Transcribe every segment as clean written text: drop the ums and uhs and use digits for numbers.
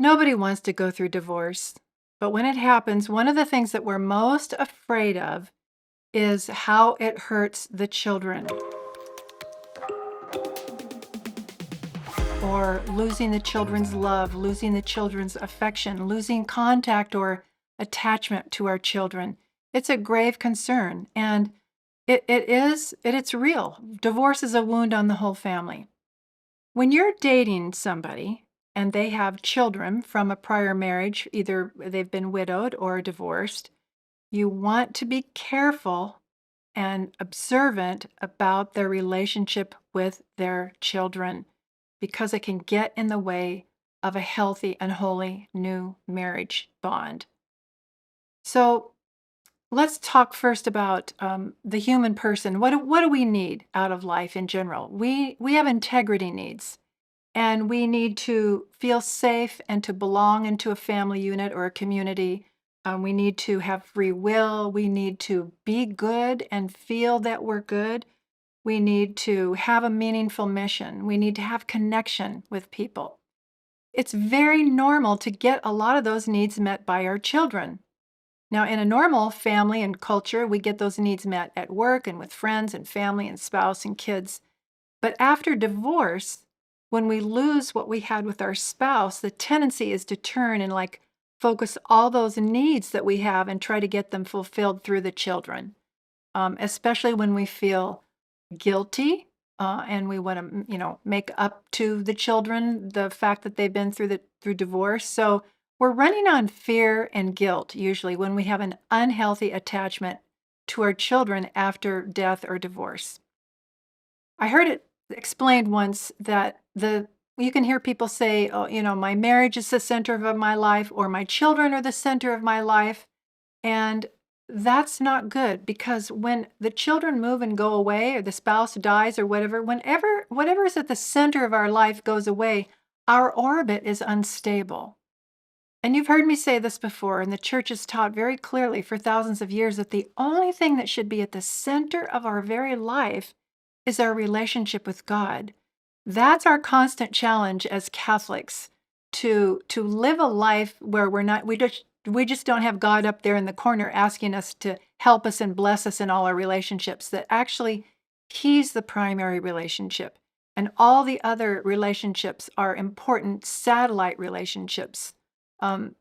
Nobody wants to go through divorce. But when it happens, one of the things that we're most afraid of is how it hurts the children, or losing the children's love, losing the children's affection, losing contact or attachment to our children. It's a grave concern, and it's real. Divorce is a wound on the whole family. When you're dating somebody and they have children from a prior marriage, either they've been widowed or divorced, you want to be careful and observant about their relationship with their children because it can get in the way of a healthy and holy new marriage bond. So let's talk first about the human person. What do we need out of life in general? We have integrity needs. And we need to feel safe and to belong into a family unit or a community. We need to have free will. We need to be good and feel that we're good. We need to have a meaningful mission. We need to have connection with people. It's very normal to get a lot of those needs met by our children. Now, in a normal family and culture, we get those needs met at work and with friends and family and spouse and kids. But after divorce, when we lose what we had with our spouse, the tendency is to turn and focus all those needs that we have and try to get them fulfilled through the children, especially when we feel guilty and we want to, make up to the children the fact that they've been through divorce. So we're running on fear and guilt usually when we have an unhealthy attachment to our children after death or divorce. I heard it explained once that you can hear people say, "Oh, my marriage is the center of my life," or "My children are the center of my life." And that's not good because when the children move and go away, or the spouse dies, or whatever is at the center of our life goes away, our orbit is unstable. And you've heard me say this before, and the church has taught very clearly for thousands of years that the only thing that should be at the center of our very life is our relationship with God. That's our constant challenge as Catholics to live a life where we just don't have God up there in the corner asking us to help us and bless us in all our relationships, that actually He's the primary relationship. And all the other relationships are important satellite relationships. Um,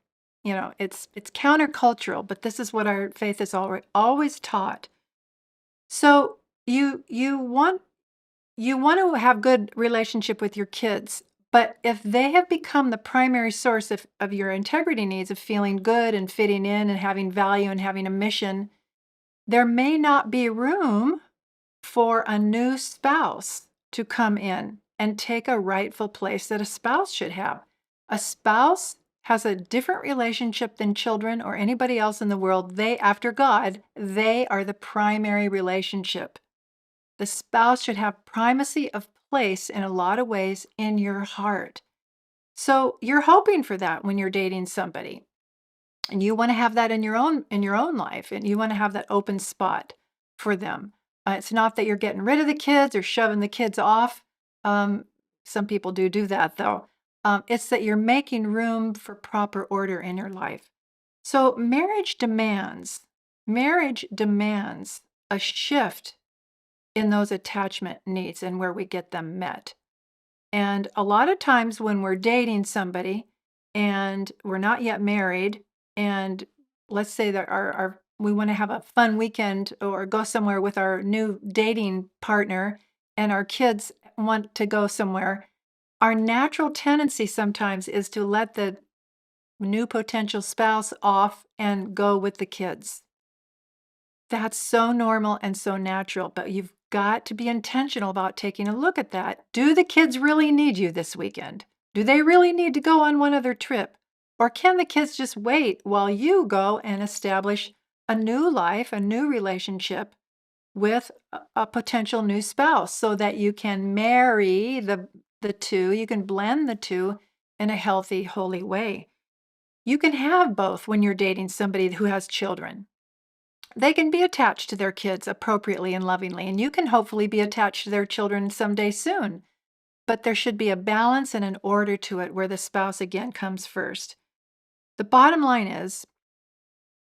it's countercultural, but this is what our faith has always taught. So you want to have good relationship with your kids, but if they have become the primary source of your integrity needs, of feeling good and fitting in and having value and having a mission, there may not be room for a new spouse to come in and take a rightful place that a spouse should have. A spouse has a different relationship than children or anybody else in the world. After God, they are the primary relationship. The spouse should have primacy of place in a lot of ways in your heart. So you're hoping for that when you're dating somebody. And you want to have that in your own life, and you want to have that open spot for them. It's not that you're getting rid of the kids or shoving the kids off. Um, some people do that though. It's that you're making room for proper order in your life. So marriage demands a shift in those attachment needs and where we get them met. And a lot of times when we're dating somebody and we're not yet married, and let's say that we want to have a fun weekend or go somewhere with our new dating partner, and our kids want to go somewhere, our natural tendency sometimes is to let the new potential spouse off and go with the kids. That's so normal and so natural, but you've got to be intentional about taking a look at that. Do the kids really need you this weekend? Do they really need to go on one other trip? Or can the kids just wait while you go and establish a new life, a new relationship with a potential new spouse so that you can marry the two, you can blend the two in a healthy, holy way? You can have both when you're dating somebody who has children. They can be attached to their kids appropriately and lovingly, and you can hopefully be attached to their children someday soon. but there should be a balance and an order to it where the spouse again comes first. The bottom line is,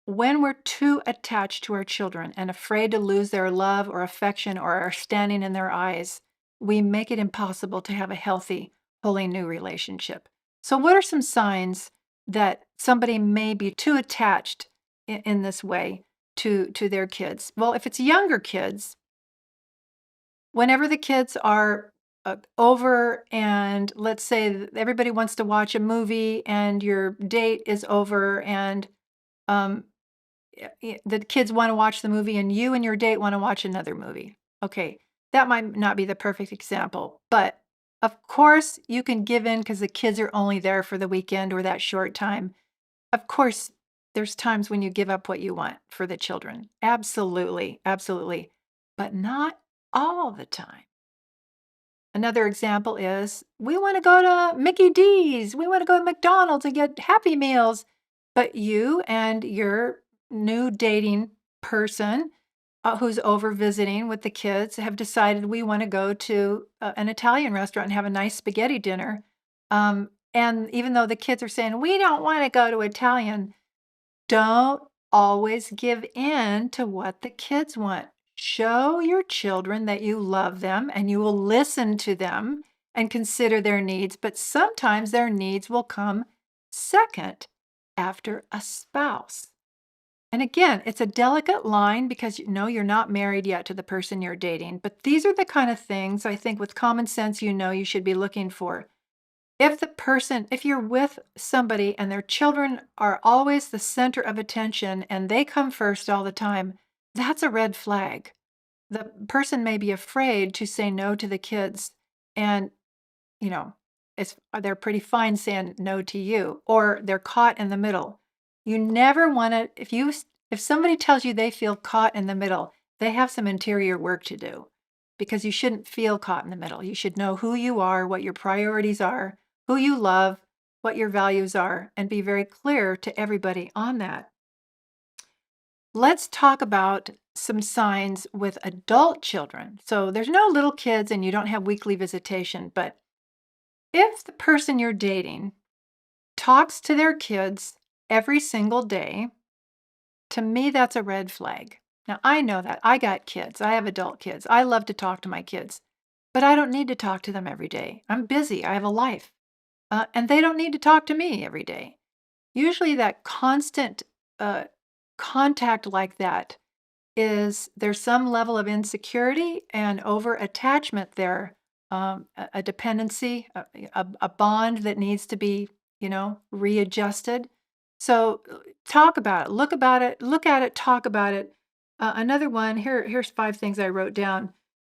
when we're too attached to our children and afraid to lose their love or affection or our standing in their eyes, we make it impossible to have a healthy, wholly new relationship. So, what are some signs that somebody may be too attached in this way to their kids? Well, if it's younger kids, whenever the kids are over, and let's say everybody wants to watch a movie and your date is over, and um, the kids want to watch the movie and you and your date want to watch another movie. Okay, that might not be the perfect example, but of course you can give in because the kids are only there for the weekend or that short time. Of course, there's times when you give up what you want for the children. Absolutely, absolutely. But not all the time. Another example is we want to go to Mickey D's, we want to go to McDonald's and get Happy Meals, but you and your new dating person who's over visiting with the kids have decided we want to go to an Italian restaurant and have a nice spaghetti dinner. And even though the kids are saying, we don't want to go to Italian, don't always give in to what the kids want. Show your children that you love them and you will listen to them and consider their needs, but sometimes their needs will come second after a spouse. And again, it's a delicate line because you know you're not married yet to the person you're dating, but these are the kind of things I think with common sense you know you should be looking for. If you're with somebody and their children are always the center of attention and they come first all the time, that's a red flag. The person may be afraid to say no to the kids, and, you know, they're pretty fine saying no to you, or they're caught in the middle. You never want to, if somebody tells you they feel caught in the middle, they have some interior work to do because you shouldn't feel caught in the middle. You should know who you are, what your priorities are, who you love, what your values are, and be very clear to everybody on that. Let's talk about some signs with adult children. So there's no little kids and you don't have weekly visitation, but if the person you're dating talks to their kids every single day, to me, that's a red flag. Now, I know that. I got kids. I have adult kids. I love to talk to my kids, but I don't need to talk to them every day. I'm busy. I have a life. And they don't need to talk to me every day. Usually, that constant uh, contact like that is there's some level of insecurity and over attachment there, a dependency, a bond that needs to be, readjusted. So talk about it, look at it, talk about it. Another one here's 5 things I wrote down.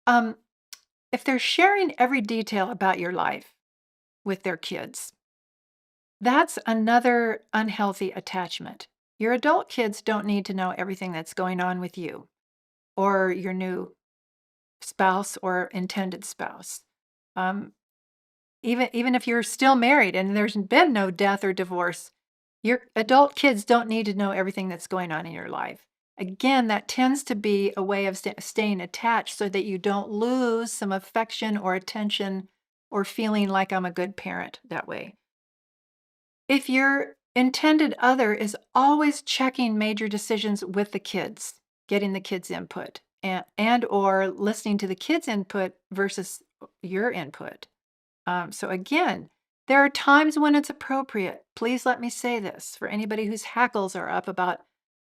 Um, if they're sharing every detail about your life with their kids, that's another unhealthy attachment. Your adult kids don't need to know everything that's going on with you or your new spouse or intended spouse. Um, even if you're still married and there's been no death or divorce, your adult kids don't need to know everything that's going on in your life. Again, that tends to be a way of staying attached so that you don't lose some affection or attention or feeling like I'm a good parent that way. If your intended other is always checking major decisions with the kids, getting the kids' input and or listening to the kids' input versus your input. So again, there are times when it's appropriate. Please let me say this for anybody whose hackles are up about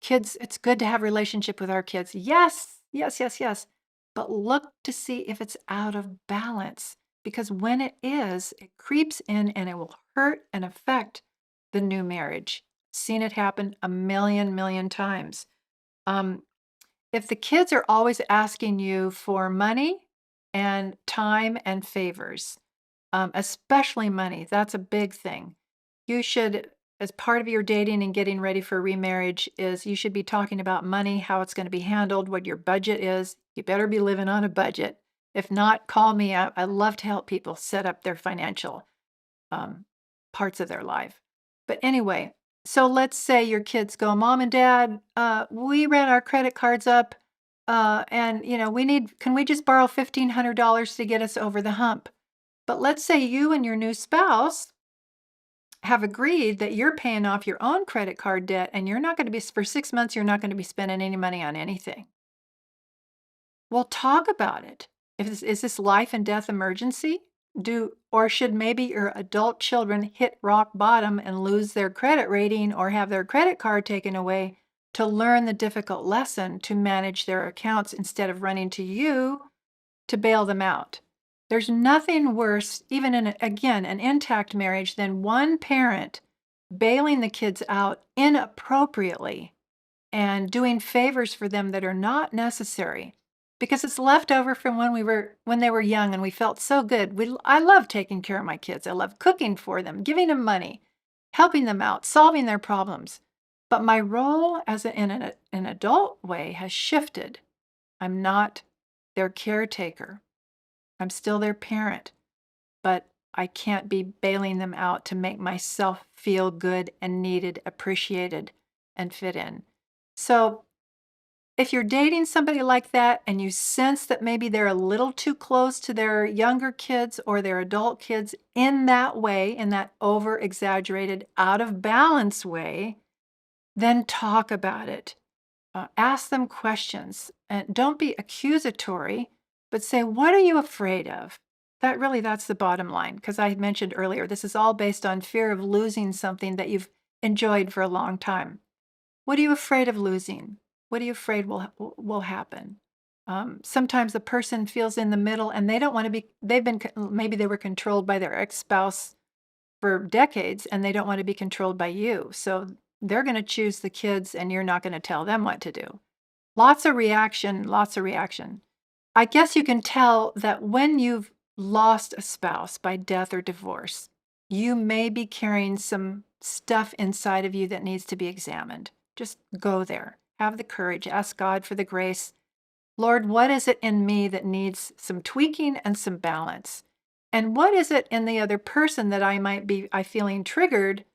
kids. It's good to have relationship with our kids. Yes, yes, yes, yes. But look to see if it's out of balance because when it is, it creeps in and it will hurt and affect the new marriage. Seen it happen a million times. Um, if the kids are always asking you for money and time and favors, especially money, that's a big thing. You should, as part of your dating and getting ready for remarriage, is you should be talking about money, how it's going to be handled, what your budget is. You better be living on a budget. If not, call me. I love to help people set up their financial um, parts of their life. But anyway, so let's say your kids go, Mom and Dad, we ran our credit cards up, and can we just borrow $1,500 to get us over the hump? But let's say you and your new spouse have agreed that you're paying off your own credit card debt and you're not going to be, for 6 months, you're not going to be spending any money on anything. Well, talk about it. Is this life and death emergency? Or should maybe your adult children hit rock bottom and lose their credit rating or have their credit card taken away to learn the difficult lesson to manage their accounts instead of running to you to bail them out? There's nothing worse, even in, again, an intact marriage, than one parent bailing the kids out inappropriately and doing favors for them that are not necessary because it's left over from when they were young and we felt so good. I love taking care of my kids. I love cooking for them, giving them money, helping them out, solving their problems. But my role in an adult way has shifted. I'm not their caretaker. I'm still their parent, but I can't be bailing them out to make myself feel good and needed, appreciated, and fit in. So if you're dating somebody like that and you sense that maybe they're a little too close to their younger kids or their adult kids in that way, in that over-exaggerated, out of balance way, then talk about it. Ask them questions. And don't be accusatory, but say, what are you afraid of? That's the bottom line, because I mentioned earlier, this is all based on fear of losing something that you've enjoyed for a long time. What are you afraid of losing? What are you afraid will happen? Sometimes a person feels in the middle and they don't want to be, maybe they were controlled by their ex-spouse for decades and they don't want to be controlled by you. So they're going to choose the kids and you're not going to tell them what to do. Lots of reaction, lots of reaction. I guess you can tell that when you've lost a spouse by death or divorce, you may be carrying some stuff inside of you that needs to be examined. Just go there. Have the courage. Ask God for the grace. Lord, what is it in me that needs some tweaking and some balance? And what is it in the other person that I feeling triggered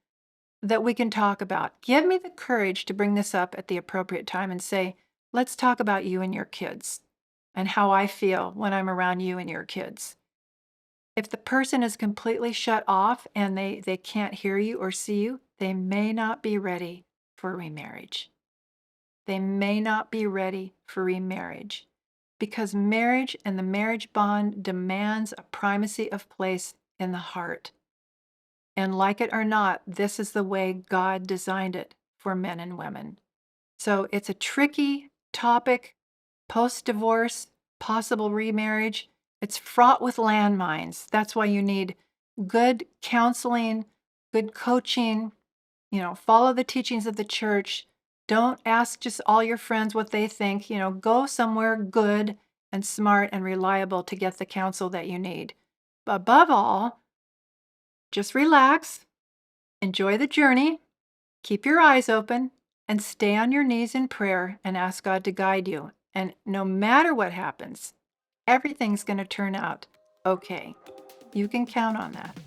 that we can talk about? Give me the courage to bring this up at the appropriate time and say, let's talk about you and your kids and how I feel when I'm around you and your kids. If the person is completely shut off and they can't hear you or see you, they may not be ready for remarriage. They may not be ready for remarriage because marriage and the marriage bond demands a primacy of place in the heart. And like it or not, this is the way God designed it for men and women. So it's a tricky topic, post-divorce, possible remarriage. It's fraught with landmines. That's why you need good counseling, good coaching, follow the teachings of the church. Don't ask just all your friends what they think. Go somewhere good and smart and reliable to get the counsel that you need. But above all, just relax, enjoy the journey, keep your eyes open, and stay on your knees in prayer and ask God to guide you. And no matter what happens, everything's going to turn out okay. You can count on that.